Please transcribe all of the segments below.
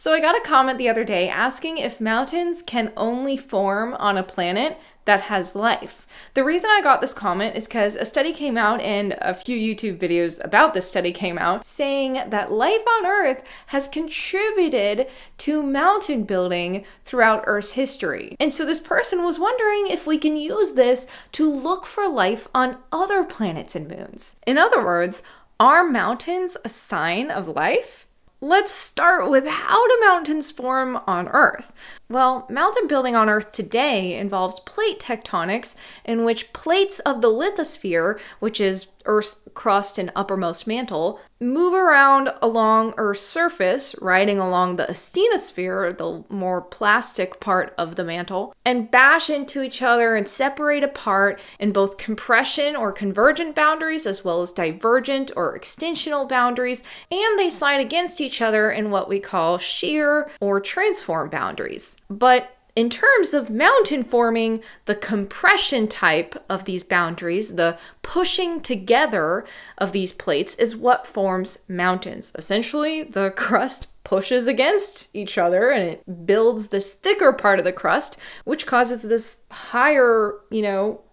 So I got a comment the other day asking if mountains can only form on a planet that has life. The reason I got this comment is because a study came out and a few YouTube videos about this study came out saying that life on Earth has contributed to mountain building throughout Earth's history. And so this person was wondering if we can use this to look for life on other planets and moons. In other words, are mountains a sign of life? Let's start with how do mountains form on Earth? Well, mountain building on Earth today involves plate tectonics, in which plates of the lithosphere, which is Earth's crust and uppermost mantle, move around along Earth's surface, riding along the asthenosphere, the more plastic part of the mantle, and bash into each other and separate apart in both compression or convergent boundaries, as well as divergent or extensional boundaries, and they slide against each other in what we call shear or transform boundaries. But in terms of mountain forming, the compression type of these boundaries, the pushing together of these plates, is what forms mountains. Essentially, the crust pushes against each other and it builds this thicker part of the crust, which causes this higher,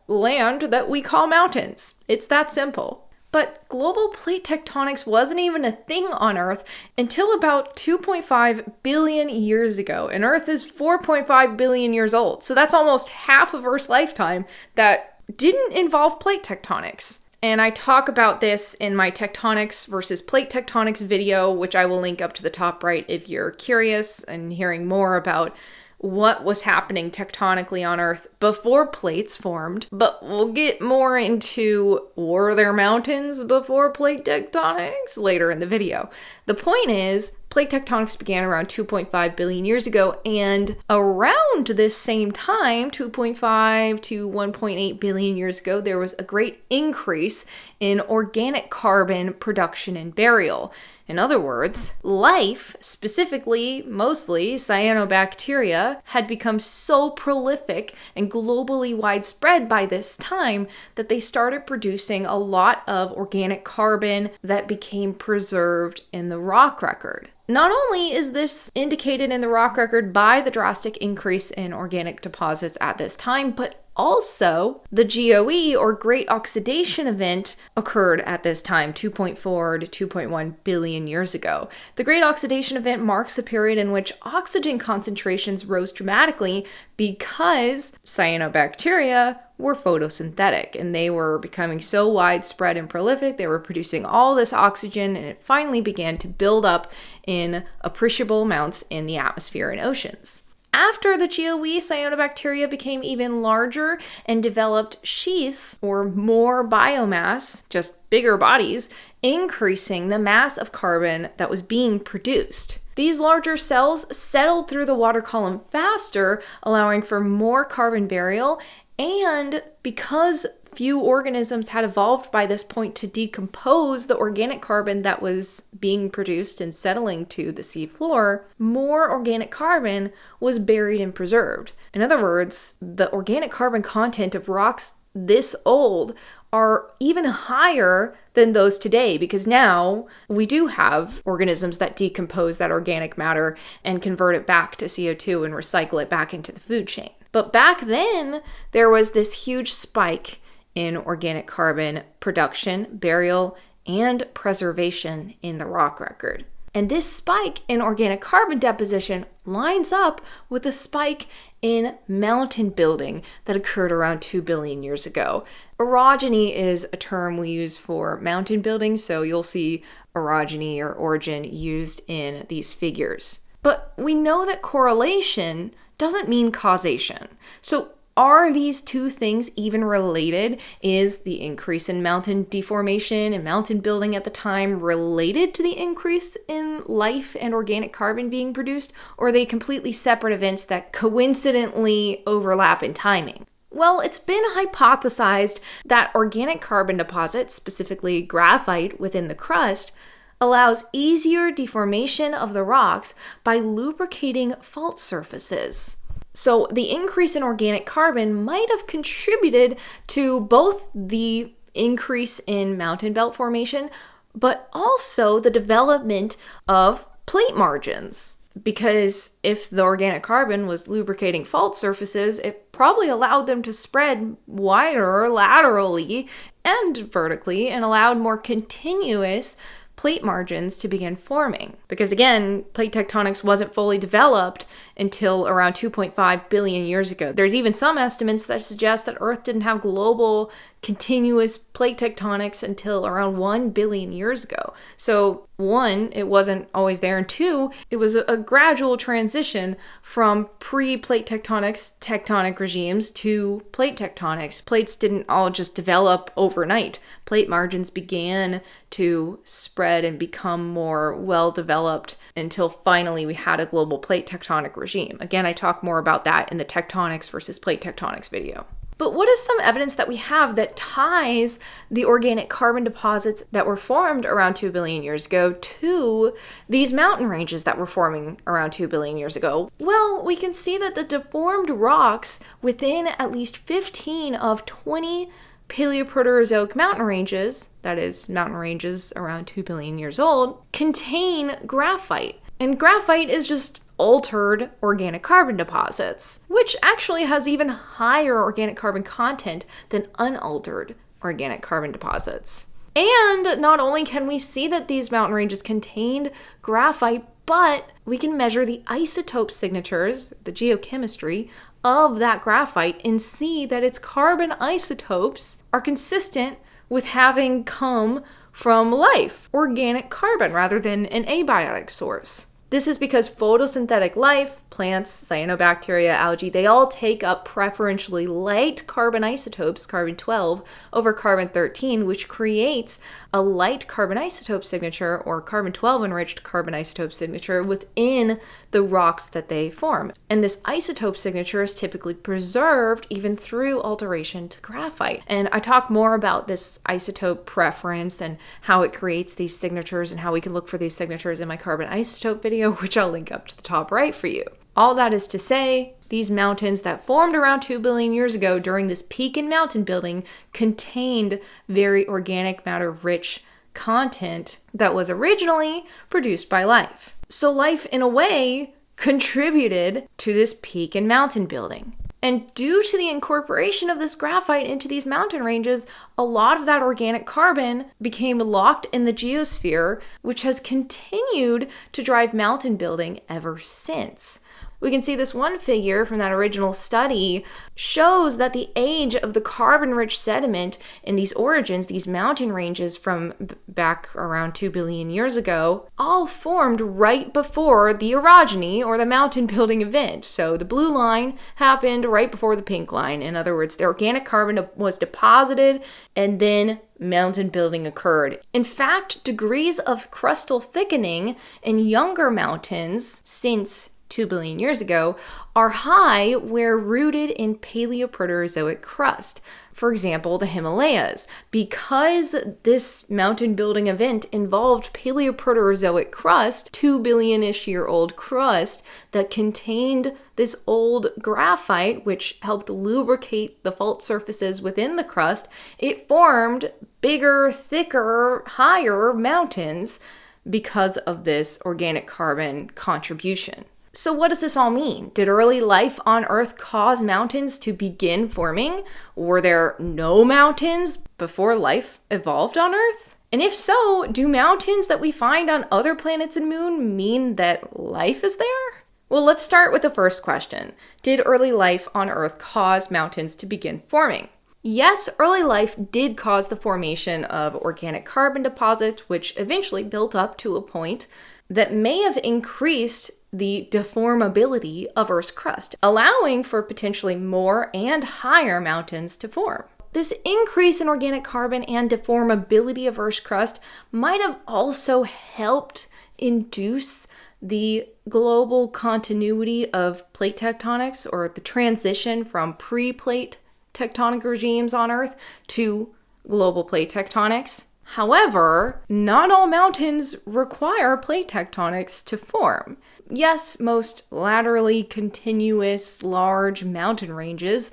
land that we call mountains. It's that simple. But global plate tectonics wasn't even a thing on Earth until about 2.5 billion years ago. And Earth is 4.5 billion years old. So that's almost half of Earth's lifetime that didn't involve plate tectonics. And I talk about this in my tectonics versus plate tectonics video, which I will link up to the top right if you're curious and hearing more about what was happening tectonically on Earth before plates formed. But we'll get more into were there mountains before plate tectonics later in the video. The point is, plate tectonics began around 2.5 billion years ago, and around this same time, 2.5 to 1.8 billion years ago, there was a great increase in organic carbon production and burial. In other words, life, specifically, mostly cyanobacteria, had become so prolific and globally widespread by this time that they started producing a lot of organic carbon that became preserved in the rock record. Not only is this indicated in the rock record by the drastic increase in organic deposits at this time, but also the GEO, or Great Oxidation Event, occurred at this time, 2.4 to 2.1 billion years ago. The Great Oxidation Event marks a period in which oxygen concentrations rose dramatically because cyanobacteria were photosynthetic and they were becoming so widespread and prolific, they were producing all this oxygen, and it finally began to build up in appreciable amounts in the atmosphere and oceans. After the GEO, cyanobacteria became even larger and developed sheaths, or more biomass, just bigger bodies, increasing the mass of carbon that was being produced. These larger cells settled through the water column faster, allowing for more carbon burial, and because few organisms had evolved by this point to decompose the organic carbon that was being produced and settling to the sea floor, more organic carbon was buried and preserved. In other words, the organic carbon content of rocks this old are even higher than those today, because now we do have organisms that decompose that organic matter and convert it back to CO2 and recycle it back into the food chain. But back then, there was this huge spike in organic carbon production, burial, and preservation in the rock record. And this spike in organic carbon deposition lines up with a spike in mountain building that occurred around 2 billion years ago. Orogeny is a term we use for mountain building, so you'll see orogeny or origin used in these figures. But we know that correlation doesn't mean causation. So are these two things even related? Is the increase in mountain deformation and mountain building at the time related to the increase in life and organic carbon being produced? Or are they completely separate events that coincidentally overlap in timing? Well, it's been hypothesized that organic carbon deposits, specifically graphite within the crust, allows easier deformation of the rocks by lubricating fault surfaces. So the increase in organic carbon might have contributed to both the increase in mountain belt formation, but also the development of plate margins. Because if the organic carbon was lubricating fault surfaces, it probably allowed them to spread wider laterally and vertically and allowed more continuous plate margins to begin forming. Because again, plate tectonics wasn't fully developed until around 2.5 billion years ago. There's even some estimates that suggest that Earth didn't have global continuous plate tectonics until around 1 billion years ago. So one, it wasn't always there, and two, it was a gradual transition from pre-plate tectonics tectonic regimes to plate tectonics. Plates didn't all just develop overnight. Plate margins began to spread and become more well-developed until finally we had a global plate tectonic regime. Again, I talk more about that in the tectonics versus plate tectonics video. But what is some evidence that we have that ties the organic carbon deposits that were formed around 2 billion years ago to these mountain ranges that were forming around 2 billion years ago? Well, we can see that the deformed rocks within at least 15 of 20 Paleoproterozoic mountain ranges, that is, mountain ranges around 2 billion years old, contain graphite. And graphite is just altered organic carbon deposits, which actually has even higher organic carbon content than unaltered organic carbon deposits. And not only can we see that these mountain ranges contained graphite, but we can measure the isotope signatures, the geochemistry, of that graphite and see that its carbon isotopes are consistent with having come from life, organic carbon, rather than an abiotic source. This is because photosynthetic life, plants, cyanobacteria, algae, they all take up preferentially light carbon isotopes, carbon-12, over carbon-13, which creates a light carbon isotope signature or carbon-12 enriched carbon isotope signature within the rocks that they form. And this isotope signature is typically preserved even through alteration to graphite. And I talk more about this isotope preference and how it creates these signatures and how we can look for these signatures in my carbon isotope video, which I'll link up to the top right for you. All that is to say, these mountains that formed around 2 billion years ago during this peak in mountain building contained very organic matter-rich content that was originally produced by life. So life, in a way, contributed to this peak in mountain building. And due to the incorporation of this graphite into these mountain ranges, a lot of that organic carbon became locked in the geosphere, which has continued to drive mountain building ever since. We can see this one figure from that original study shows that the age of the carbon-rich sediment in these origins, these mountain ranges from back around 2 billion years ago, all formed right before the orogeny or the mountain building event. So the blue line happened right before the pink line. In other words, the organic carbon was deposited and then mountain building occurred. In fact, degrees of crustal thickening in younger mountains since 2 billion years ago are high where rooted in Paleoproterozoic crust. For example, the Himalayas. Because this mountain building event involved Paleoproterozoic crust, 2 billion-ish year old crust that contained this old graphite, which helped lubricate the fault surfaces within the crust, it formed bigger, thicker, higher mountains because of this organic carbon contribution. So what does this all mean? Did early life on Earth cause mountains to begin forming? Were there no mountains before life evolved on Earth? And if so, do mountains that we find on other planets and moon mean that life is there? Well, let's start with the first question. Did early life on Earth cause mountains to begin forming? Yes, early life did cause the formation of organic carbon deposits, which eventually built up to a point that may have increased the deformability of Earth's crust, allowing for potentially more and higher mountains to form. This increase in organic carbon and deformability of Earth's crust might have also helped induce the global continuity of plate tectonics, or the transition from pre-plate tectonic regimes on Earth to global plate tectonics. However, not all mountains require plate tectonics to form. Yes, most laterally continuous large mountain ranges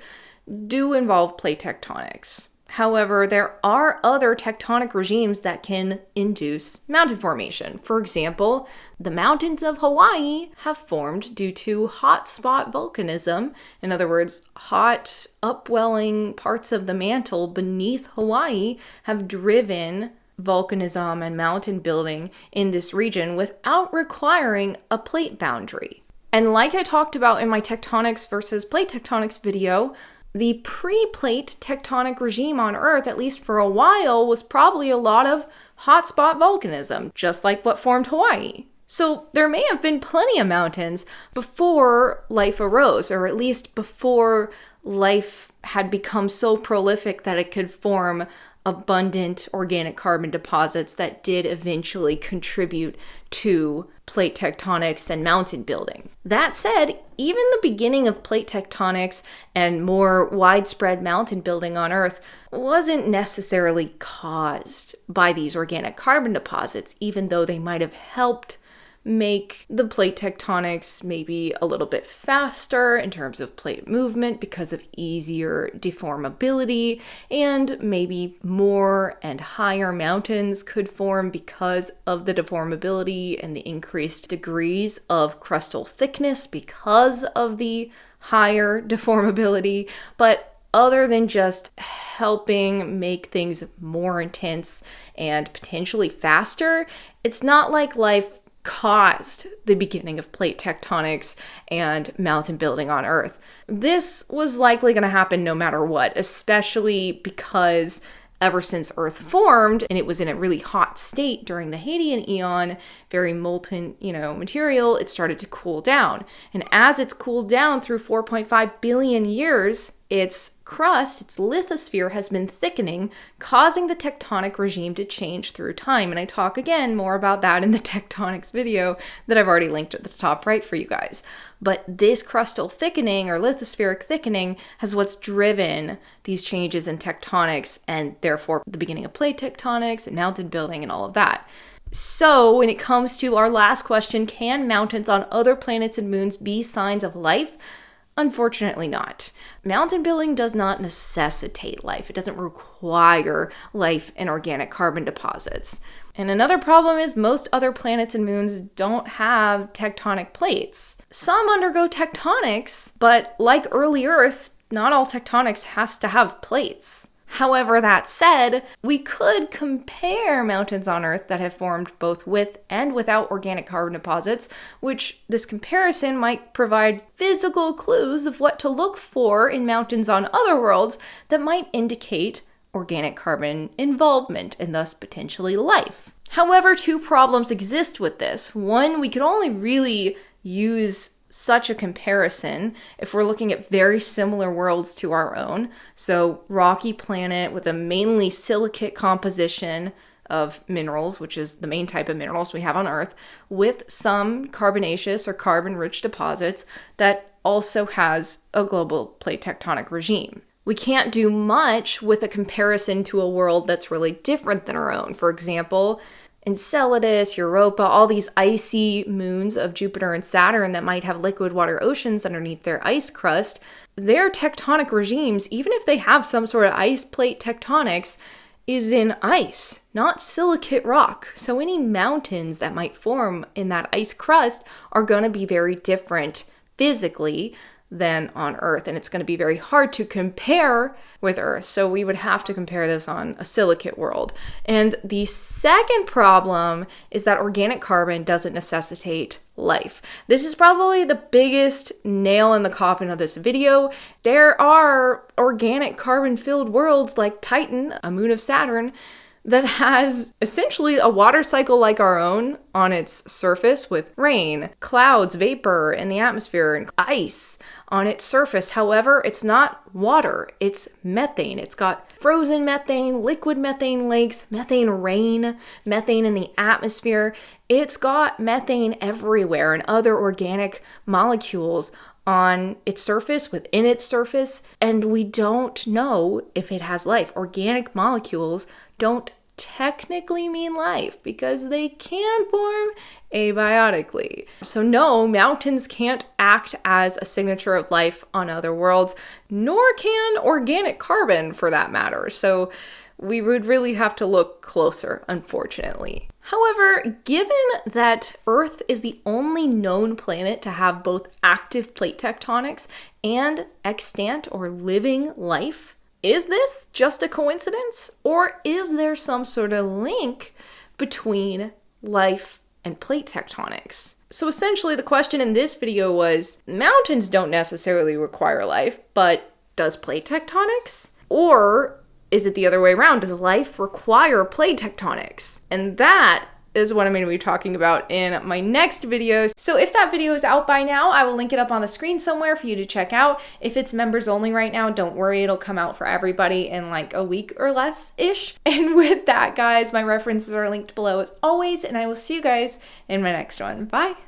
do involve plate tectonics. However, there are other tectonic regimes that can induce mountain formation. For example, the mountains of Hawaii have formed due to hotspot volcanism. In other words, hot upwelling parts of the mantle beneath Hawaii have driven volcanism and mountain building in this region without requiring a plate boundary. And like I talked about in my tectonics versus plate tectonics video, the pre-plate tectonic regime on Earth, at least for a while, was probably a lot of hotspot volcanism, just like what formed Hawaii. So there may have been plenty of mountains before life arose, or at least before life had become so prolific that it could form abundant organic carbon deposits that did eventually contribute to plate tectonics and mountain building. That said, even the beginning of plate tectonics and more widespread mountain building on Earth wasn't necessarily caused by these organic carbon deposits, even though they might have helped make the plate tectonics maybe a little bit faster in terms of plate movement because of easier deformability, and maybe more and higher mountains could form because of the deformability and the increased degrees of crustal thickness because of the higher deformability. But other than just helping make things more intense and potentially faster, it's not like life caused the beginning of plate tectonics and mountain building on Earth. This was likely going to happen no matter what, especially because ever since Earth formed and it was in a really hot state during the Hadean Eon, very molten, material, it started to cool down. And as it's cooled down through 4.5 billion years, its crust, its lithosphere, has been thickening, causing the tectonic regime to change through time. And I talk again more about that in the tectonics video that I've already linked at the top right for you guys. But this crustal thickening or lithospheric thickening has what's driven these changes in tectonics and therefore the beginning of plate tectonics and mountain building and all of that. So when it comes to our last question, can mountains on other planets and moons be signs of life? Unfortunately not. Mountain building does not necessitate life. It doesn't require life in organic carbon deposits. And another problem is most other planets and moons don't have tectonic plates. Some undergo tectonics, but like early Earth, not all tectonics has to have plates. However, that said, we could compare mountains on Earth that have formed both with and without organic carbon deposits, which this comparison might provide physical clues of what to look for in mountains on other worlds that might indicate organic carbon involvement and thus potentially life. However, two problems exist with this. One, we could only really use such a comparison if we're looking at very similar worlds to our own. So rocky planet with a mainly silicate composition of minerals, which is the main type of minerals we have on Earth, with some carbonaceous or carbon-rich deposits that also has a global plate tectonic regime. We can't do much with a comparison to a world that's really different than our own. For example, Enceladus, Europa, all these icy moons of Jupiter and Saturn that might have liquid water oceans underneath their ice crust, their tectonic regimes, even if they have some sort of ice plate tectonics, is in ice, not silicate rock. So any mountains that might form in that ice crust are going to be very different physically than on Earth, and it's going to be very hard to compare with Earth. So we would have to compare this on a silicate world. And the second problem is that organic carbon doesn't necessitate life. This is probably the biggest nail in the coffin of this video. There are organic carbon-filled worlds like Titan, a moon of Saturn, that has essentially a water cycle like our own on its surface with rain, clouds, vapor in the atmosphere, and ice on its surface. However, it's not water, it's methane. It's got frozen methane, liquid methane lakes, methane rain, methane in the atmosphere. It's got methane everywhere and other organic molecules on its surface, within its surface, and we don't know if it has life. Organic molecules don't technically mean life because they can form abiotically. So no, mountains can't act as a signature of life on other worlds, nor can organic carbon for that matter. So we would really have to look closer, unfortunately. However, given that Earth is the only known planet to have both active plate tectonics and extant or living life, is this just a coincidence? Or is there some sort of link between life and plate tectonics? So essentially the question in this video was, mountains don't necessarily require life, but does plate tectonics? Or is it the other way around? Does life require plate tectonics? And that is what I'm going to be talking about in my next video. So if that video is out by now, I will link it up on the screen somewhere for you to check out. If it's members only right now, don't worry, it'll come out for everybody in like a week or less-ish. And with that, guys, my references are linked below as always, and I will see you guys in my next one. Bye!